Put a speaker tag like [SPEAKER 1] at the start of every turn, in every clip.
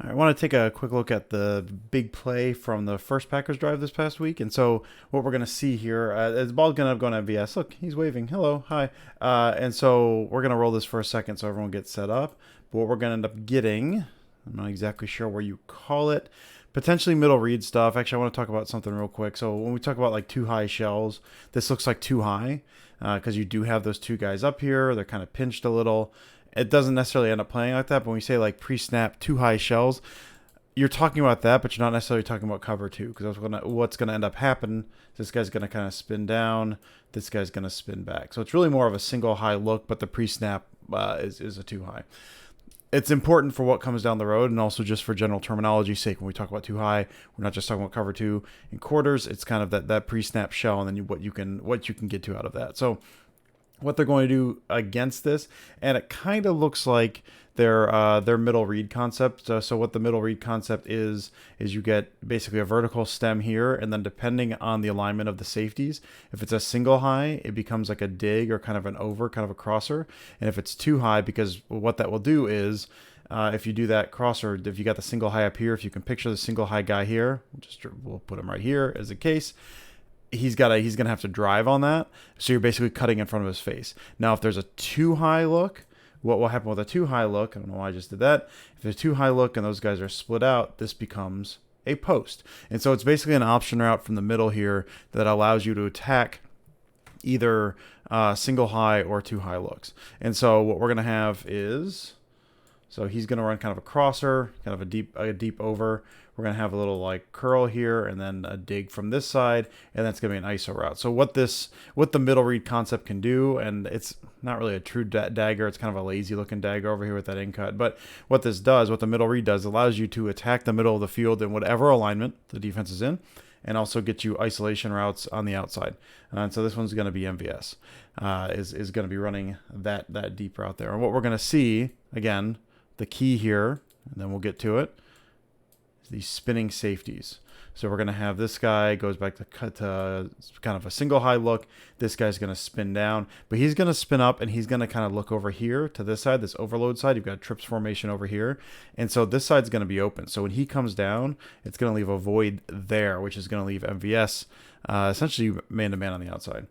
[SPEAKER 1] I want to take a quick look at the big play from the first Packers drive this past week. And so what we're going to see here is the ball's going to end up going to MVS. Look, he's waving. Hello, hi. And so we're going to roll this for a second so everyone gets set up. But what we're going to end up getting, I'm not exactly sure where you call it, potentially middle read stuff. Actually, I want to talk about something real quick. So when we talk about like too high shells, this looks like too high because you do have those two guys up here. They're kind of pinched a little. It doesn't necessarily end up playing like that, but when we say like pre-snap too high shells, you're talking about that, but you're not necessarily talking about cover two, because what's going to end up happening. This guy's going to kind of spin down. This guy's going to spin back. So it's really more of a single high look, but the pre-snap is a too high. It's important for what comes down the road, and also just for general terminology's sake. When we talk about too high, we're not just talking about cover two in quarters. It's kind of that pre-snap shell, and then what you can get to out of that. So what they're going to do against this, and it kind of looks like their middle read concept. So what the middle read concept is you get basically a vertical stem here, and then depending on the alignment of the safeties, if it's a single high, it becomes like a dig or kind of an over, kind of a crosser. And if it's too high, because what that will do is if you do that crosser, if you got the single high up here, if you can picture the single high guy here, we'll put him right here as a case. He's gonna have to drive on that, so you're basically cutting in front of his face. Now, if there's a too high look, what will happen with a too high look? I don't know why I just did that. If there's a too high look and those guys are split out, this becomes a post. And so it's basically an option route from the middle here that allows you to attack either single high or too high looks. And so what we're gonna have is, so he's gonna run kind of a crosser, kind of a deep over. We're going to have a little like curl here and then a dig from this side, and that's going to be an ISO route. So what the middle read concept can do, and it's not really a true dagger, it's kind of a lazy looking dagger over here with that in cut, but what this does, what the middle read does, allows you to attack the middle of the field in whatever alignment the defense is in, and also get you isolation routes on the outside. And so this one's going to be MVS, is going to be running that deep route there. And what we're going to see, again, the key here, and then we'll get to it, these spinning safeties. So we're going to have this guy goes back to kind of a single high look. This guy's going to spin down, but he's going to spin up, and he's going to kind of look over here to this side, this overload side. You've got trips formation over here. And so this side's going to be open. So when he comes down, it's going to leave a void there, which is going to leave MVS essentially man-to-man on the outside.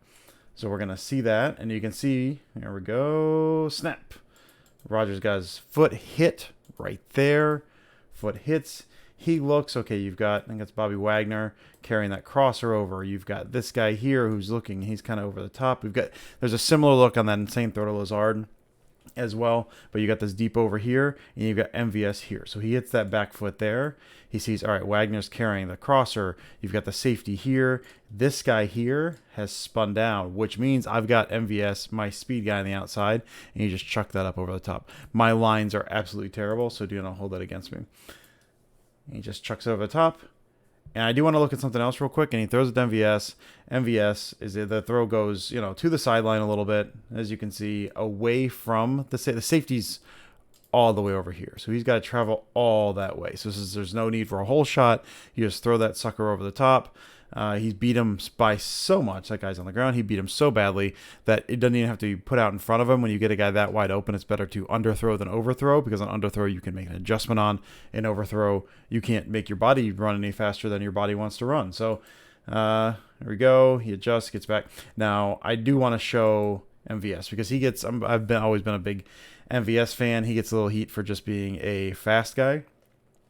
[SPEAKER 1] So we're going to see that, and you can see, here we go, snap. Rodgers got his foot hit right there. Foot hits. He looks, okay, you've got, I think it's Bobby Wagner carrying that crosser over. You've got this guy here who's looking, he's kind of over the top. There's a similar look on that insane throw to Lazard as well, but you got this deep over here, and you've got MVS here. So he hits that back foot there. He sees, all right, Wagner's carrying the crosser. You've got the safety here. This guy here has spun down, which means I've got MVS, my speed guy on the outside, and you just chuck that up over the top. My lines are absolutely terrible, so do not hold that against me. He just chucks it over the top. And I do want to look at something else real quick. And he throws it to MVS. MVS, the throw goes, to the sideline a little bit, as you can see, away from the safety's all the way over here. So he's got to travel all that way. So there's no need for a whole shot. You just throw that sucker over the top. He beat him by so much. That guy's on the ground. He beat him so badly that it doesn't even have to be put out in front of him. When you get a guy that wide open, it's better to underthrow than overthrow, because on underthrow you can make an adjustment on. In overthrow, you can't make your body run any faster than your body wants to run. So there we go. He adjusts, gets back. Now I do want to show MVS because he gets. I've always been a big MVS fan. He gets a little heat for just being a fast guy.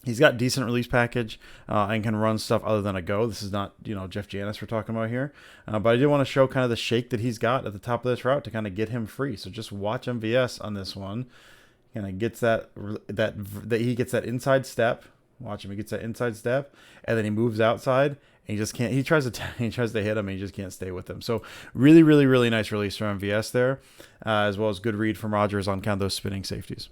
[SPEAKER 1] He's got decent release package and can run stuff other than a go. This is not, Jeff Janis we're talking about here. But I do want to show kind of the shake that he's got at the top of this route to kind of get him free. So just watch MVS on this one. Kind of gets that he gets that inside step. Watch him. He gets that inside step, and then he moves outside. And he just can't. He tries to hit him, and he just can't stay with him. So really, really, really nice release from MVS there, as well as good read from Rodgers on kind of those spinning safeties.